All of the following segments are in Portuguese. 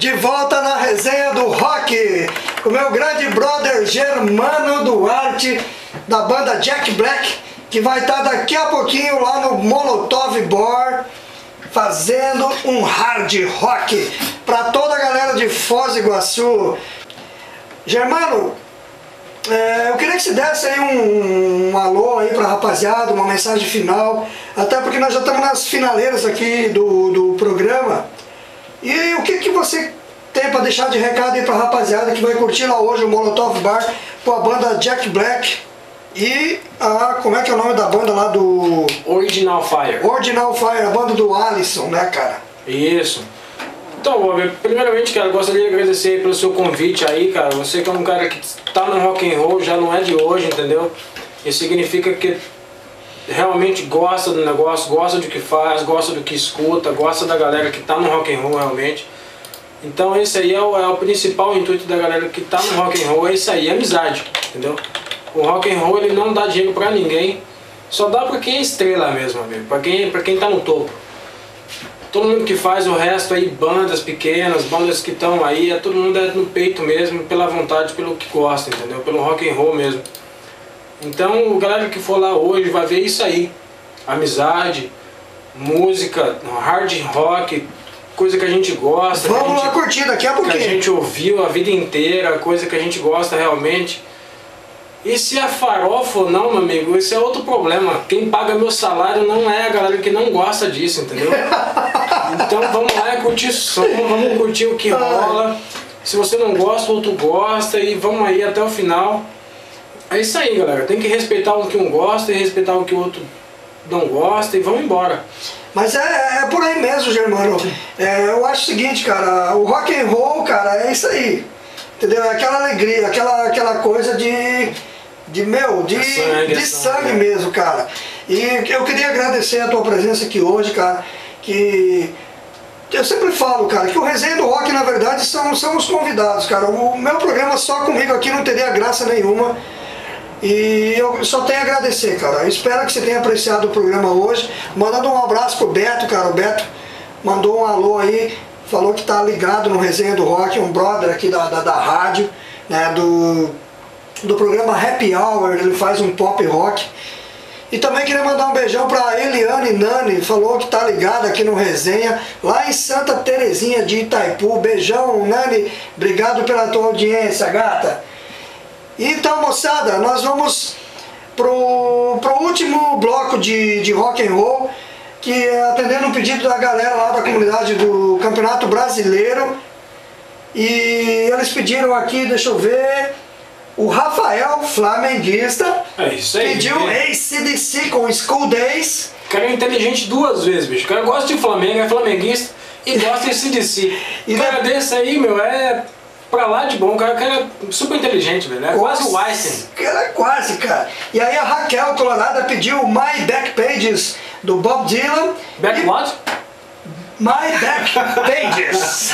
De volta na resenha do rock, com meu grande brother Germano Duarte, da banda Jack Black, que vai estar daqui a pouquinho lá no Molotov Bar, fazendo um hard rock para toda a galera de Foz do Iguaçu. Germano, eu queria que você desse aí um alô aí pra rapaziada, uma mensagem final, até porque nós já estamos nas finaleiras aqui do programa. E o que você tem para deixar de recado aí pra rapaziada que vai curtir lá hoje o Molotov Bar com a banda Jack Black e como é que é o nome da banda lá do... Original Fire. Original Fire, a banda do Alisson, né, cara? Isso. Então, Bob, primeiramente, cara, gostaria de agradecer pelo seu convite aí, cara. Você que é um cara que tá no rock and roll, já não é de hoje, entendeu? Isso significa que realmente gosta do negócio, gosta do que faz, gosta do que escuta, gosta da galera que tá no rock and roll realmente. Então esse aí é o principal intuito da galera que tá no rock and roll, é isso aí, é amizade, entendeu? O rock and roll ele não dá dinheiro pra ninguém, só dá pra quem é estrela mesmo, amigo, pra quem tá no topo. Todo mundo que faz o resto aí, bandas pequenas, bandas que estão aí, todo mundo é no peito mesmo, pela vontade, pelo que gosta, entendeu? Pelo rock and roll mesmo. Então, a galera que for lá hoje vai ver isso aí. Amizade, música, hard rock, coisa que a gente gosta. Vamos lá curtir daqui a pouquinho. Que a gente ouviu a vida inteira, coisa que a gente gosta realmente. E se é farofa ou não, meu amigo, esse é outro problema. Quem paga meu salário não é a galera que não gosta disso, entendeu? Então vamos lá curtir som, vamos curtir o que rola. Se você não gosta, o outro gosta e vamos aí até o final. É isso aí, galera. Tem que respeitar o que um gosta e respeitar o que o outro não gosta e vamos embora. Mas é por aí mesmo, Germano. Eu acho o seguinte, cara, o rock and roll, cara, é isso aí. Entendeu? É aquela alegria, aquela coisa de sangue mesmo, cara. E eu queria agradecer a tua presença aqui hoje, cara, que eu sempre falo, cara, que o Resenha do Rock, na verdade, são os convidados, cara. O meu programa só comigo aqui não teria graça nenhuma. E eu só tenho a agradecer, cara. Eu espero que você tenha apreciado o programa hoje. Mandando um abraço pro Beto, cara. O Beto mandou um alô aí, falou que tá ligado no Resenha do Rock, um brother aqui da rádio, né, do programa Happy Hour, ele faz um pop rock. E também queria mandar um beijão pra Eliane Nani, falou que tá ligado aqui no Resenha, lá em Santa Terezinha de Itaipu. Beijão, Nani, obrigado pela tua audiência, gata. Então, moçada, nós vamos pro último bloco de rock and roll, que é atendendo um pedido da galera lá da comunidade do Campeonato Brasileiro. E eles pediram aqui, deixa eu ver, o Rafael, flamenguista, pediu AC/DC com School Days. O cara é inteligente duas vezes, bicho. O cara gosta de Flamengo, é flamenguista e gosta de AC/DC. E cara desse aí, meu, é pra lá de bom, o cara é super inteligente, velho. É quase o Einstein. É quase, cara. E aí a Raquel Colorada pediu My Back Pages do Bob Dylan. Back what? My Back Pages.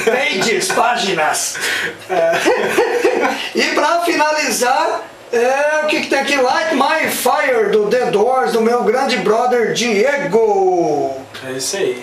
Pages, páginas. E pra finalizar, o que tem aqui? Light My Fire do The Doors, do meu grande brother Diego. É isso aí.